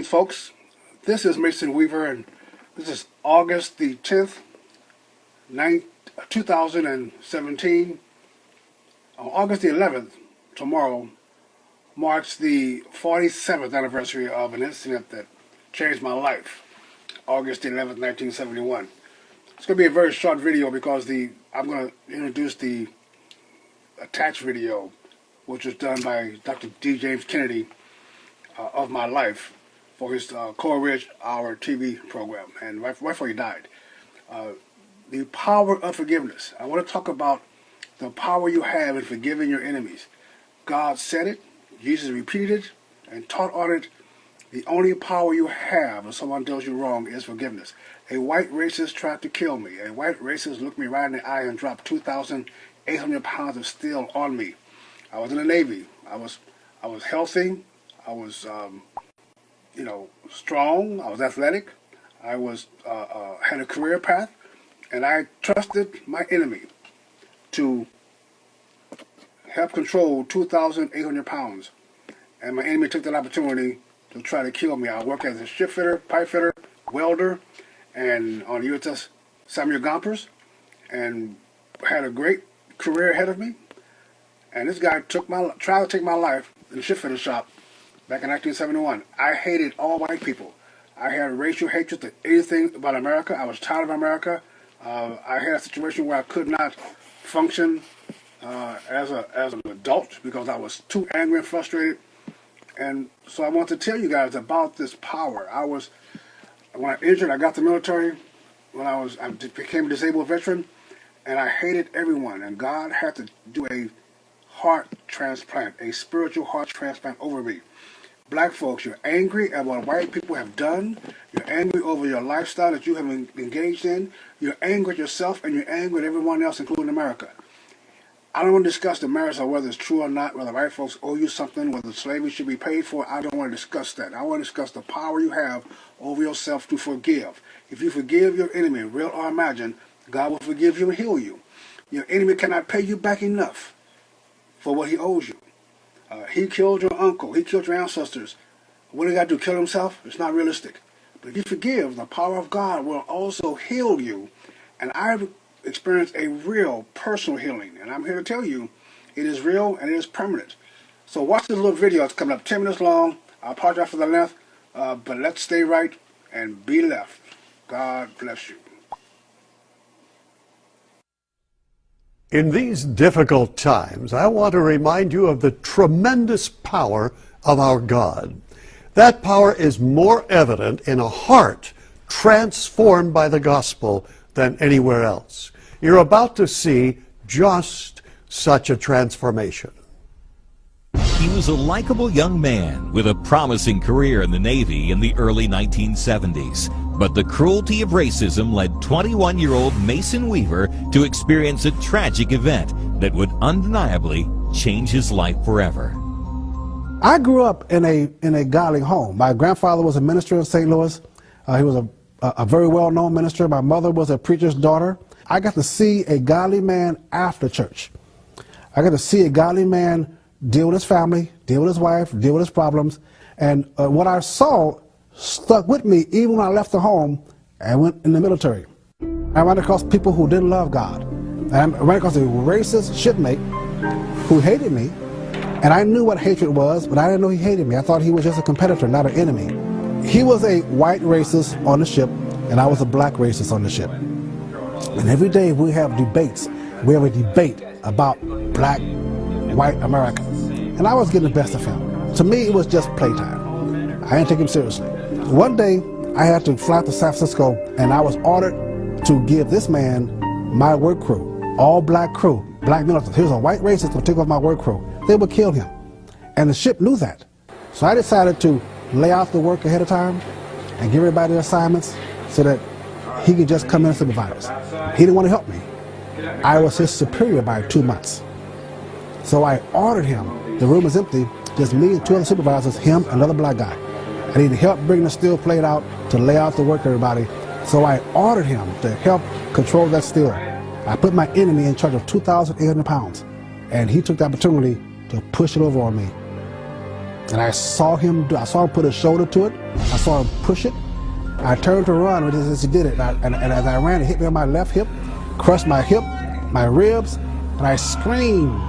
folks. This is Mason Weaver, and this is August the 10th, 2017. On August the 11th, tomorrow, marks the 47th anniversary of an incident that changed my life. August the 11th, 1971. It's going to be a very short video because I'm going to introduce the attached video, which was done by Dr. D. James Kennedy of my life for his Coral Ridge Hour TV program, and right before he died. The power of forgiveness. I want to talk about the power you have in forgiving your enemies. God said it, Jesus repeated it, and taught on it. The only power you have if someone does you wrong is forgiveness. A white racist tried to kill me. A white racist looked me right in the eye and dropped 2,800 pounds of steel on me. I was in the Navy. I was healthy. I was, strong. I was athletic. I had a career path, and I trusted my enemy to help control 2,800 pounds. And my enemy took that opportunity to try to kill me. I worked as a ship fitter, pipe fitter, welder, and on USS Samuel Gompers, and had a great career ahead of me. And this guy tried to take my life in the ship fitter shop back in 1971. I hated all white people. I had racial hatred to anything about America. I was tired of America. I had a situation where I could not function as an adult because I was too angry and frustrated. And so I want to tell you guys about this power. When I injured, I got the military. When I became a disabled veteran, and I hated everyone. And God had to do a heart transplant, a spiritual heart transplant over me. Black folks, you're angry at what white people have done. You're angry over your lifestyle that you have engaged in. You're angry at yourself, and you're angry at everyone else, including America. I don't want to discuss the merits of whether it's true or not, whether white folks owe you something, whether slavery should be paid for. I don't want to discuss that. I want to discuss the power you have over yourself to forgive. If you forgive your enemy, real or imagined, God will forgive you and heal you. Your enemy cannot pay you back enough for what he owes you. He killed your uncle. He killed your ancestors. What do you got to do, kill himself? It's not realistic. But if you forgive, the power of God will also heal you. And I've experienced a real personal healing. And I'm here to tell you, it is real and it is permanent. So watch this little video. It's coming up 10 minutes long. I apologize for the length, but let's stay right and be left. God bless you. In these difficult times, I want to remind you of the tremendous power of our God. That power is more evident in a heart transformed by the gospel than anywhere else. You're about to see just such a transformation. He was a likable young man with a promising career in the Navy in the early 1970s. But the cruelty of racism led 21-year-old Mason Weaver to experience a tragic event that would undeniably change his life forever. I grew up in a godly home. My grandfather was a minister in St. Louis. He was a very well-known minister. My mother was a preacher's daughter. I got to see a godly man after church. I got to see a godly man deal with his family, deal with his wife, deal with his problems. And what I saw stuck with me even when I left the home and went in the military. I ran across people who didn't love God. And I ran across a racist shipmate who hated me. And I knew what hatred was, but I didn't know he hated me. I thought he was just a competitor, not an enemy. He was a white racist on the ship, and I was a black racist on the ship. And every day we have debates. We have a debate about black, white America. And I was getting the best of him. To me, it was just playtime. I didn't take him seriously. One day, I had to fly to San Francisco, and I was ordered to give this man my work crew, all black crew, black militants. He was a white racist to take off my work crew. They would kill him. And the ship knew that. So I decided to lay out the work ahead of time and give everybody their assignments so that he could just come in and supervise. He didn't want to help me. I was his superior by 2 months. So I ordered him. The room is empty, just me and 2 other supervisors, him, another black guy. I needed help bring the steel plate out to lay out the work to everybody. So I ordered him to help control that steel. I put my enemy in charge of 2,800 pounds, and he took the opportunity to push it over on me. And I saw him put his shoulder to it. I saw him push it. I turned to run as he did it. And as I ran, it hit me on my left hip, crushed my hip, my ribs, and I screamed.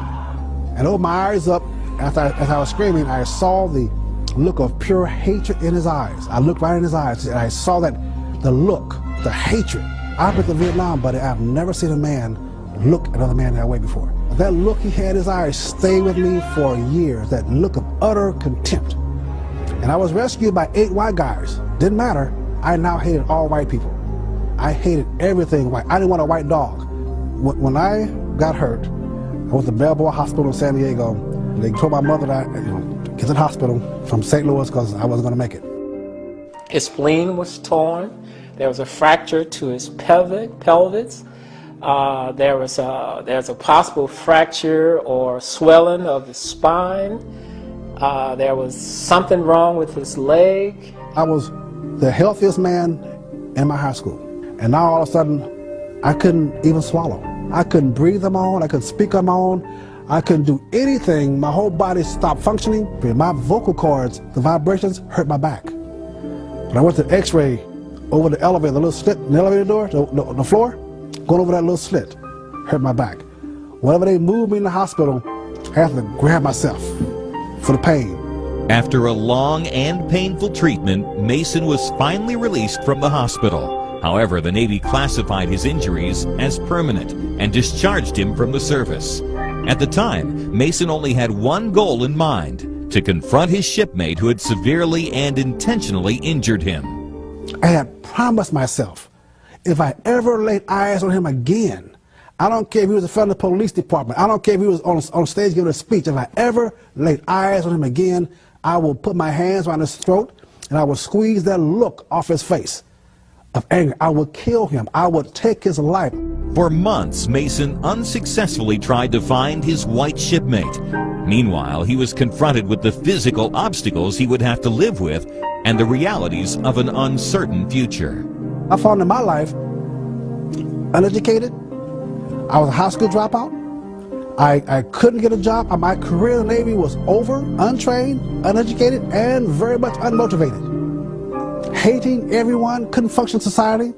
And opened my eyes up. As I was screaming, I saw the look of pure hatred in his eyes. I looked right in his eyes, and I saw that the look, the hatred. I've been to Vietnam, buddy. I've never seen a man look at another man that way before. That look he had in his eyes stayed with me for years, that look of utter contempt. And I was rescued by 8 white guys. Didn't matter. I now hated all white people. I hated everything white. I didn't want a white dog. When I got hurt, I went to Balboa Hospital in San Diego. They told my mother that to get to the hospital from St. Louis because I wasn't going to make it. His spleen was torn. There was a fracture to his pelvis. There's a possible fracture or swelling of the spine. There was something wrong with his leg. I was the healthiest man in my high school. And now all of a sudden, I couldn't even swallow. I couldn't breathe on my own. I couldn't speak on my own. I couldn't do anything. My whole body stopped functioning. My vocal cords, the vibrations, hurt my back. When I went to X-ray over the elevator, the little slit in the elevator door, the floor, going over that little slit, hurt my back. Whenever they moved me in the hospital, I had to grab myself for the pain. After a long and painful treatment, Mason was finally released from the hospital. However, the Navy classified his injuries as permanent and discharged him from the service. At the time, Mason only had one goal in mind: to confront his shipmate who had severely and intentionally injured him. I had promised myself, if I ever laid eyes on him again, I don't care if he was in front of the police department, I don't care if he was on stage giving a speech, if I ever laid eyes on him again, I will put my hands around his throat and I will squeeze that look off his face of anger. I would kill him. I would take his life. For months, Mason unsuccessfully tried to find his white shipmate. Meanwhile, he was confronted with the physical obstacles he would have to live with and the realities of an uncertain future. I found in my life uneducated. I was a high school dropout. I couldn't get a job. My career in the Navy was over, untrained, uneducated, and very much unmotivated. Hating everyone, couldn't function in society.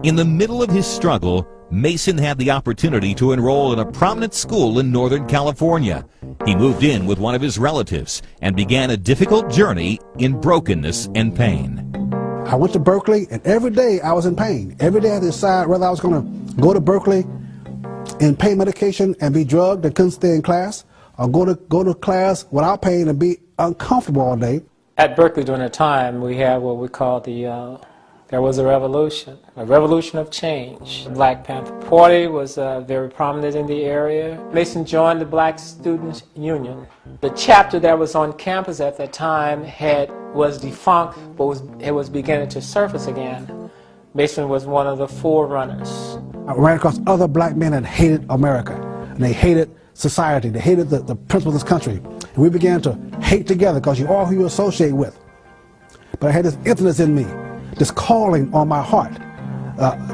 In the middle of his struggle, Mason had the opportunity to enroll in a prominent school in Northern California. He moved in with one of his relatives and began a difficult journey in brokenness and pain. I went to Berkeley, and every day I was in pain. Every day I had to decide whether I was going to go to Berkeley and pain medication and be drugged and couldn't stay in class, or go to class without pain and be uncomfortable all day. At Berkeley during that time, we had what we called there was a revolution of change. The Black Panther Party was very prominent in the area. Mason joined the Black Students Union. The chapter that was on campus at that time was defunct, but it was beginning to surface again. Mason was one of the forerunners. I ran across other black men that hated America, and they hated society, they hated the principles of this country. And we began to hate together because you're all who you associate with. But I had this emptiness in me, this calling on my heart,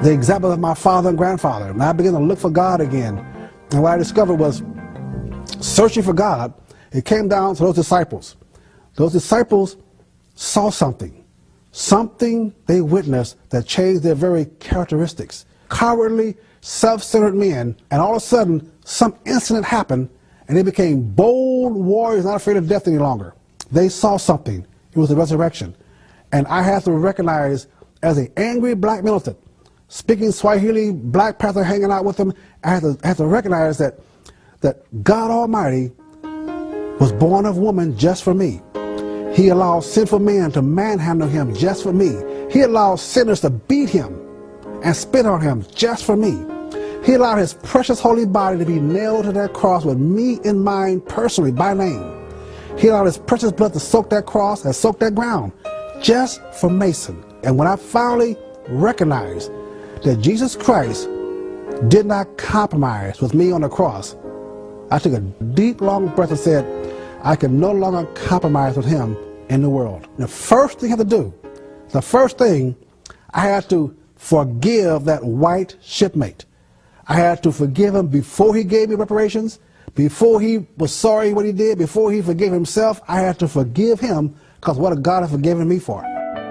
the example of my father and grandfather. And I began to look for God again. And what I discovered was, searching for God, it came down to those disciples. Those disciples saw something they witnessed that changed their very characteristics. Cowardly, self-centered men, and all of a sudden, some incident happened, and they became bold warriors, not afraid of death any longer. They saw something. It was the resurrection. And I had to recognize, as an angry black militant, speaking Swahili, Black Panther, hanging out with them, I had to recognize that God Almighty was born of woman just for me. He allowed sinful men to manhandle him just for me. He allowed sinners to beat him and spit on him just for me. He allowed his precious holy body to be nailed to that cross with me in mind personally, by name. He allowed his precious blood to soak that cross and soak that ground just for Mason. And when I finally recognized that Jesus Christ did not compromise with me on the cross, I took a deep, long breath and said, I can no longer compromise with him in the world. The first thing I had to do, I had to forgive that white shipmate. I had to forgive him before he gave me reparations, Before he was sorry what he did, before he forgave himself, I had to forgive him because what God had forgiven me for.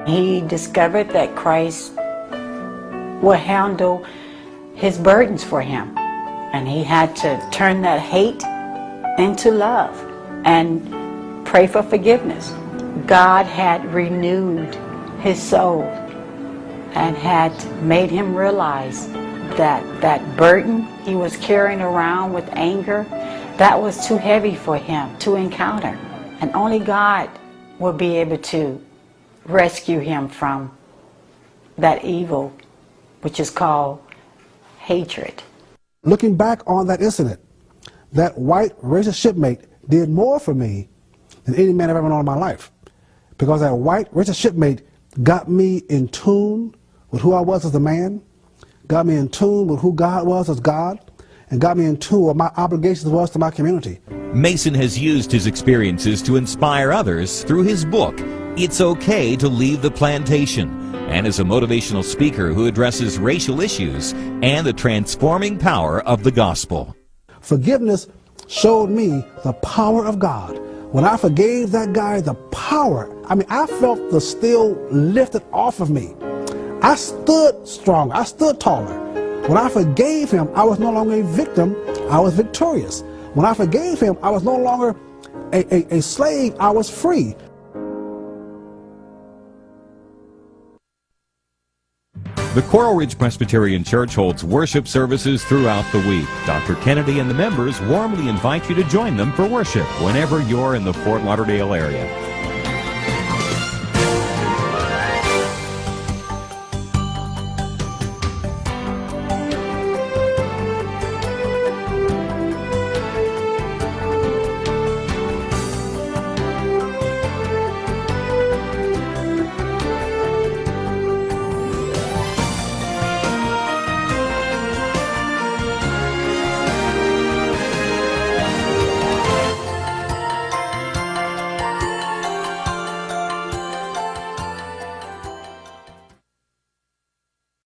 He discovered that Christ will handle his burdens for him. And he had to turn that hate into love and pray for forgiveness. God had renewed his soul and had made him realize that that burden he was carrying around with anger, that was too heavy for him to encounter. And only God will be able to rescue him from that evil, which is called hatred. Looking back on that incident, that white racist shipmate did more for me than any man I've ever known in my life. Because that white racist shipmate got me in tune with who I was as a man, got me in tune with who God was as God, and got me in tune with what my obligations was to my community. Mason has used his experiences to inspire others through his book, It's Okay to Leave the Plantation, and as a motivational speaker who addresses racial issues and the transforming power of the gospel. Forgiveness showed me the power of God. When I forgave that guy, the power, I felt the steel lifted off of me. I stood strong, I stood taller. When I forgave him, I was no longer a victim, I was victorious. When I forgave him, I was no longer a slave, I was free. The Coral Ridge Presbyterian Church holds worship services throughout the week. Dr. Kennedy and the members warmly invite you to join them for worship whenever you're in the Fort Lauderdale area.